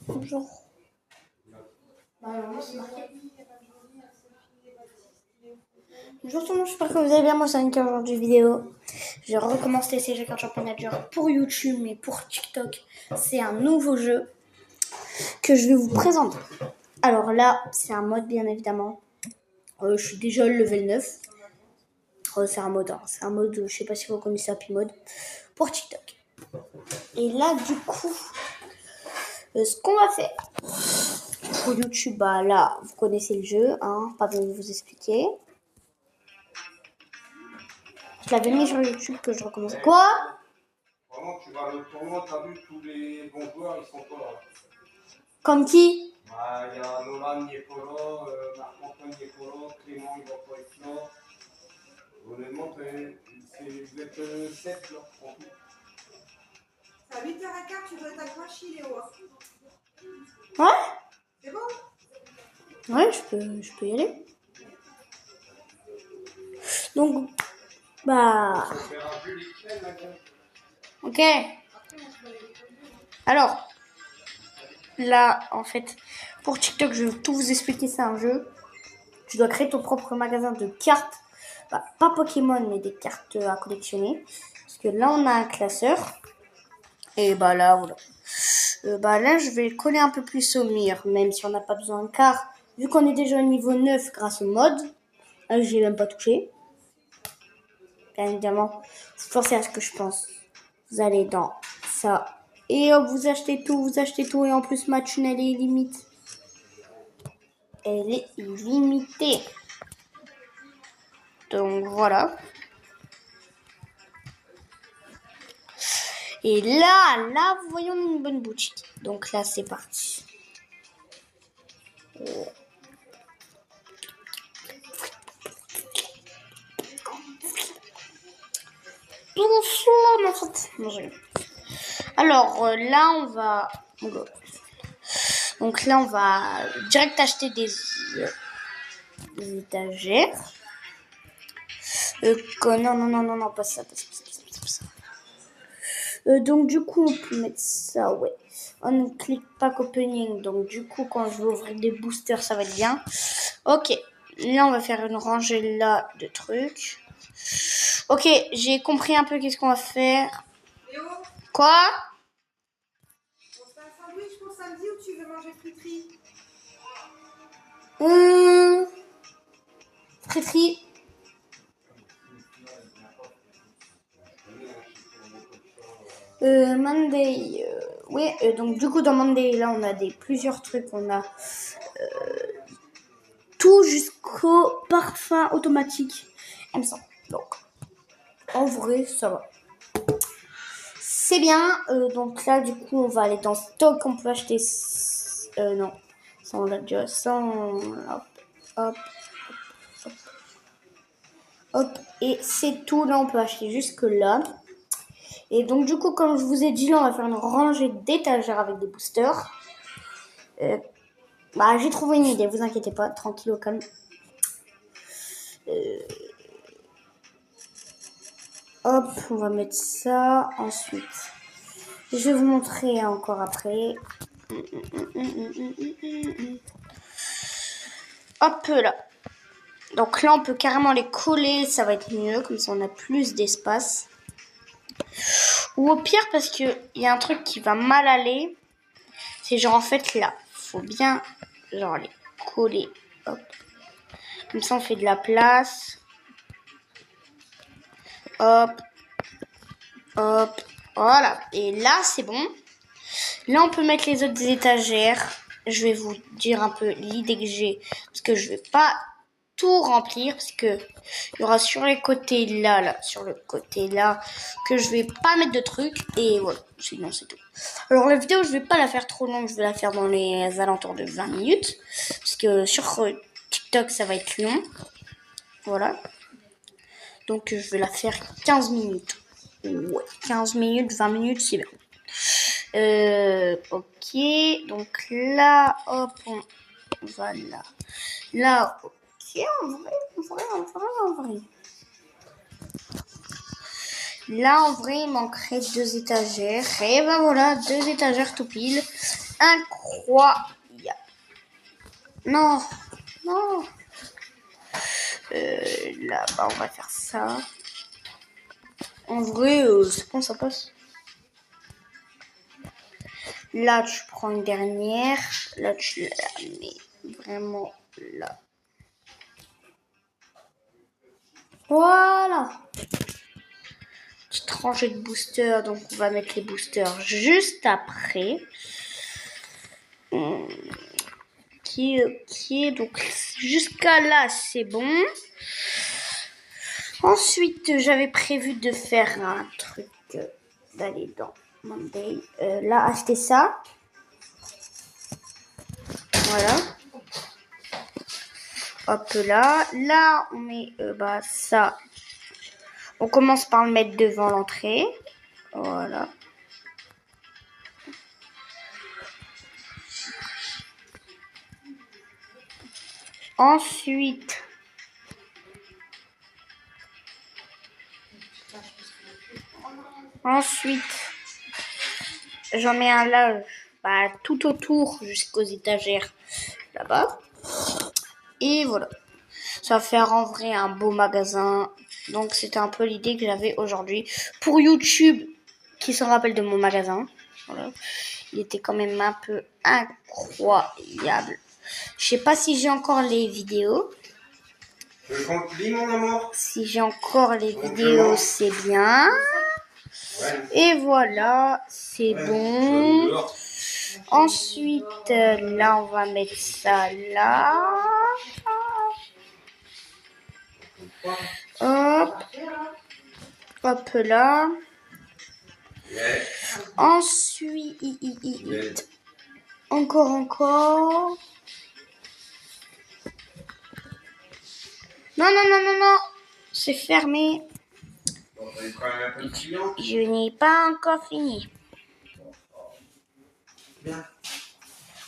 Bonjour. Bonjour tout le monde, j'espère que vous allez bien. Moi c'est Annika, aujourd'hui vidéo. J'ai recommencé CG Card Manager pour YouTube, mais pour TikTok, c'est un nouveau jeu que je vais vous présenter. Alors là, c'est un mode bien évidemment. Je suis déjà le level 9. C'est un mode, je sais pas si vous connaissez Happy Mode, pour TikTok. Et là, du coup, ce qu'on va faire pour YouTube, bah là, vous connaissez le jeu, hein, pas besoin de vous expliquer. Je l'avais mis sur YouTube que je recommence. Quoi? Vraiment, tu vas le tournoi, t'as vu, tous les bons joueurs, ils sont pas là. Comme qui? Bah, il y a Nolan Niepolo, Marc-Antoine Niepolo, Clément, il va pas être là. Honnêtement, vous êtes 7 là, en tout. À 8h15, tu dois être accroché, Léo. Ouais? C'est bon? Ouais, je peux y aller. Donc, bah... Ok. Alors, là, en fait, pour TikTok, je vais tout vous expliquer, c'est un jeu. Tu dois créer ton propre magasin de cartes. Bah, pas Pokémon, mais des cartes à collectionner. Parce que là, on a un classeur. Et bah là, voilà. Bah là, je vais le coller un peu plus au mur, même si on n'a pas besoin, car vu qu'on est déjà au niveau 9 grâce au mode, là, j'ai même pas touché. Bien évidemment, vous pensez à ce que je pense. Vous allez dans ça. Et hop, vous achetez tout. Et en plus, ma thune, elle est illimitée. Elle est illimitée. Donc, voilà. Et là, vous voyez, on a une bonne boutique. Donc là, c'est parti. Alors là, on va... Donc là, on va direct acheter des étagères. Non, pas ça. Donc du coup, on peut mettre ça, ouais. On ne clique pas opening, donc du coup, quand je vais ouvrir des boosters, ça va être bien. Ok, là, on va faire une rangée là de trucs. Ok, j'ai compris un peu qu'est-ce qu'on va faire. Léo? Quoi? On se fait un sandwich pour samedi ou tu veux manger friterie? Friterie. Monday, oui, donc du coup dans Monday, là on a plusieurs trucs, on a tout jusqu'au parfum automatique, il me semble. Donc en vrai ça va, c'est bien. Donc là du coup on va aller dans stock, on peut acheter non, ça on l'a déjà, hop, et c'est tout. Là on peut acheter jusque là. Et donc du coup, comme je vous ai dit, là on va faire une rangée d'étagères avec des boosters. Bah j'ai trouvé une idée, vous inquiétez pas, tranquille au calme. Hop, on va mettre ça. Ensuite, je vais vous montrer encore après. Hop là. Donc là, on peut carrément les coller, ça va être mieux, comme ça on a plus d'espace. Ou au pire, parce que il y a un truc qui va mal aller, c'est genre en fait là, faut bien genre les coller. Hop. Comme ça, on fait de la place. Hop. Hop. Voilà. Et là, c'est bon. Là, on peut mettre les autres étagères. Je vais vous dire un peu l'idée que j'ai. Parce que je vais pas tout remplir. Parce que il y aura sur les côtés là, sur le côté là, que je vais pas mettre de trucs. Et voilà. Sinon, c'est tout. Alors, la vidéo, je vais pas la faire trop longue. Je vais la faire dans les alentours de 20 minutes. Parce que sur TikTok, ça va être long. Voilà. Donc, je vais la faire 15 minutes. Ouais, 15 minutes, 20 minutes, c'est bien. Ok. Donc là, hop, on va là. Là, ok, en vrai. Là, en vrai, il manquerait 2 étagères. Et ben voilà, 2 étagères tout pile. Incroyable. Non, non. Là, bah, on va faire ça. En vrai, c'est bon, ça passe. Là, tu prends une dernière. Là, tu la mets vraiment là. Voilà. Petite rangée de boosters. Donc, on va mettre les boosters juste après. Qui est donc jusqu'à là, c'est bon. Ensuite, j'avais prévu de faire un truc, d'aller dans Monday. Là, acheter ça. Voilà. Hop là. Là, on met bah, ça. On commence par le mettre devant l'entrée. Voilà. Ensuite, j'en mets un là, bah, tout autour jusqu'aux étagères là-bas. Et voilà. Ça va faire en vrai un beau magasin. Donc c'était un peu l'idée que j'avais aujourd'hui pour YouTube, qui se rappelle de mon magasin. Voilà. Il était quand même un peu incroyable. Je sais pas si j'ai encore les vidéos. Je compte mon amour. Si j'ai encore les vidéos, c'est bien. Ouais. Et voilà, c'est bon. Ensuite, là, on va mettre ça là. Hop. Hop là. Ensuite, encore. Non. C'est fermé. Je n'ai pas encore fini.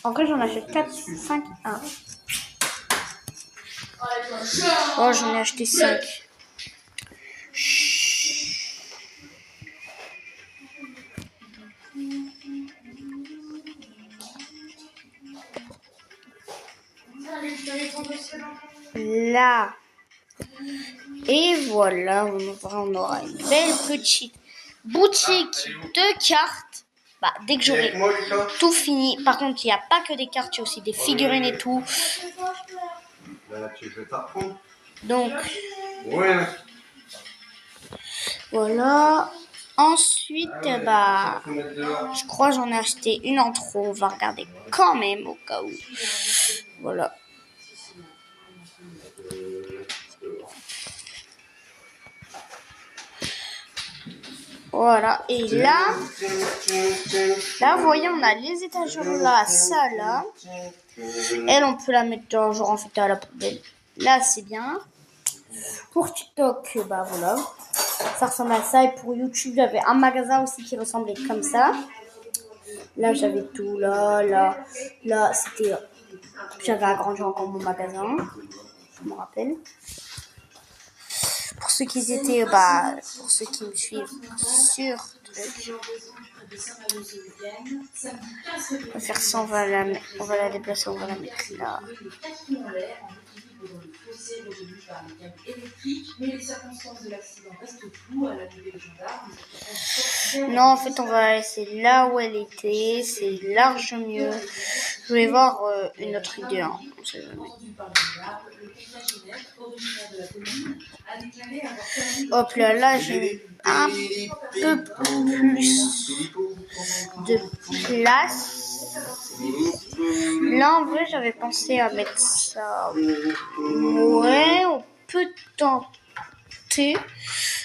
En vrai, j'en achète 4, 5, 1. Oh, j'en ai acheté 5. Là. Et voilà, on aura une belle petite boutique de cartes. Bah, dès que j'aurai tout fini. Par contre, il n'y a pas que des cartes, il y a aussi des figurines et tout. Là, tu veux t'apprendre. Donc, Ouais. voilà. Ensuite, bah, je crois que j'en ai acheté une en trop. On va regarder quand même au cas où. Voilà. Voilà. Et là, vous voyez, on a les étagères là, ça là. Elle, on peut la mettre genre en fait à la poubelle. Là, c'est bien. Pour TikTok, bah voilà. Ça ressemble à ça. Et pour YouTube, j'avais un magasin aussi qui ressemblait comme ça. Là, j'avais tout. Là, c'était... J'avais agrandi encore mon magasin. Je me rappelle. Pour ceux qui étaient... Bah, pour ceux qui me suivent sur... On va faire ça, on va la déplacer, on va la mettre là. Non, en fait, on va la laisser là où elle était. C'est large mieux. Je vais voir une autre idée. Hein. On sait jamais. Hop là, j'ai un peu plus de place. Là, en vrai, j'avais pensé à mettre ça. Ouais, on peut tenter.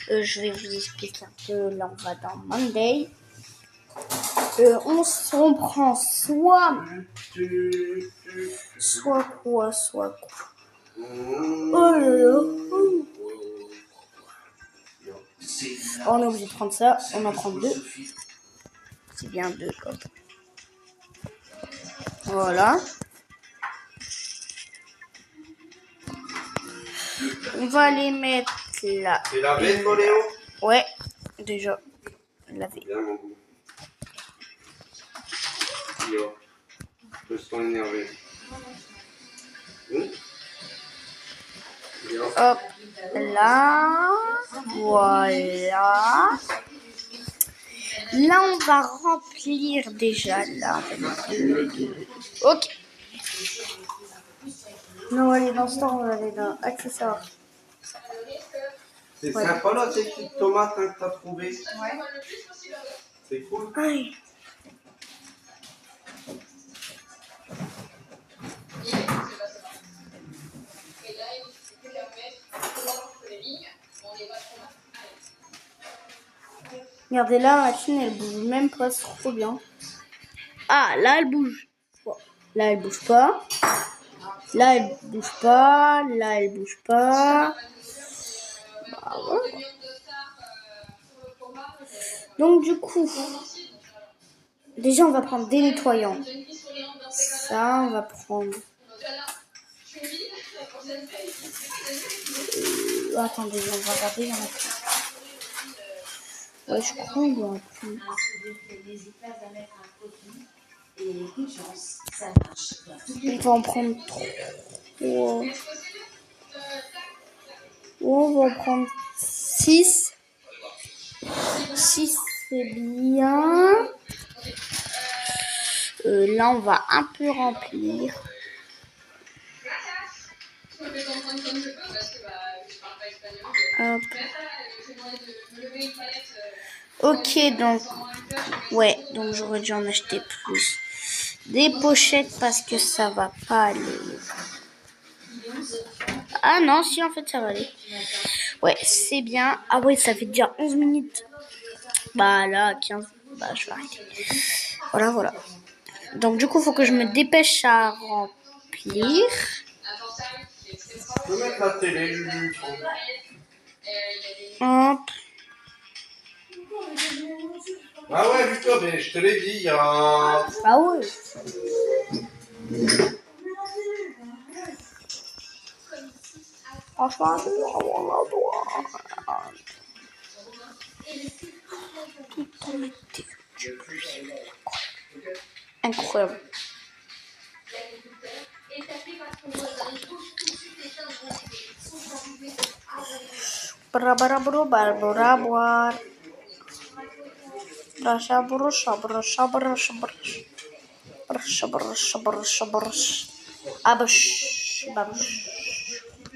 Je vais vous expliquer un peu. Là, on va dans Monday. On prend soit quoi. Oh là là. On est obligé de prendre ça. On en prend 2. C'est bien 2 quoi. Voilà. On va les mettre là. C'est la bête, Léo? Ouais. déjà lavé. Bien, mon goût. Yo. Je sens énervé. Yo. Hop, là, voilà. Là, on va remplir déjà. Là, on va mettre deux. Ok. Non, allez, dans ce temps, on va aller dans accessoires. C'est sympa là, ces petites tomates hein, que t'as trouvées. Ouais. C'est cool. Aïe. Regardez là, ma machine elle bouge même pas, c'est trop bien. Ah, là elle bouge. Bon, là elle bouge pas. Là elle bouge pas. Là elle bouge pas. Bah, ouais. Donc du coup, déjà on va prendre des nettoyants. Ça, on va prendre. Attendez, on va regarder. Il y en a plus. Ouais, je crois qu'on doit en plus. On va en prendre 3. On va en prendre 6. 6, c'est bien. Là, on va un peu remplir. Hop. Ok, donc, ouais, donc j'aurais dû en acheter plus. Des pochettes parce que ça va pas aller. Ah non, si, en fait, ça va aller. Ouais, c'est bien. Ah ouais, ça fait déjà 11 minutes. Bah là, 15. Bah, je vais arrêter. Voilà, voilà. Donc, du coup, il faut que je me dépêche à remplir. Je peux mettre la télé, Lulu. Hop. Ah ouais, Lucas, mais je te l'ai dit, il y a... Ah ouais. Franchement, incroyable.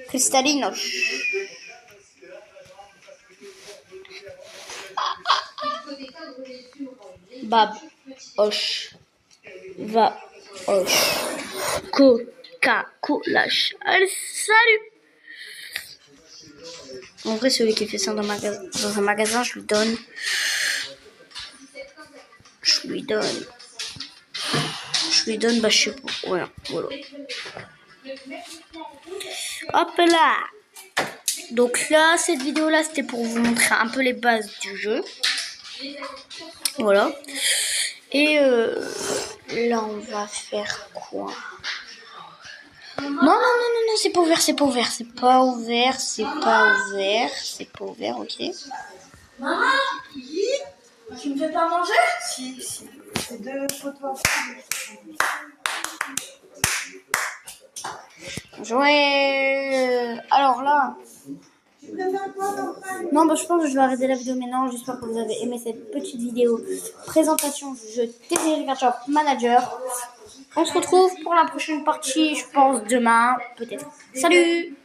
Cristalinos. Bab, Hoche, va, Hoche, Coca-Cola, salut. En vrai, celui qui fait ça dans un magasin, je lui donne. Je lui donne, bah je sais pas. Voilà. Hop là. Donc là, cette vidéo-là, c'était pour vous montrer un peu les bases du jeu. Voilà. Et là, on va faire quoi? Non, c'est pas ouvert, ok. Maman, tu me fais pas manger? Si. C'est 2 poteaux. Jouer. Alors là. Non, bah, je pense que je vais arrêter la vidéo maintenant. J'espère que vous avez aimé cette petite vidéo présentation du jeu TCG Card Shop Manager. On se retrouve pour la prochaine partie, je pense demain, peut-être. Salut!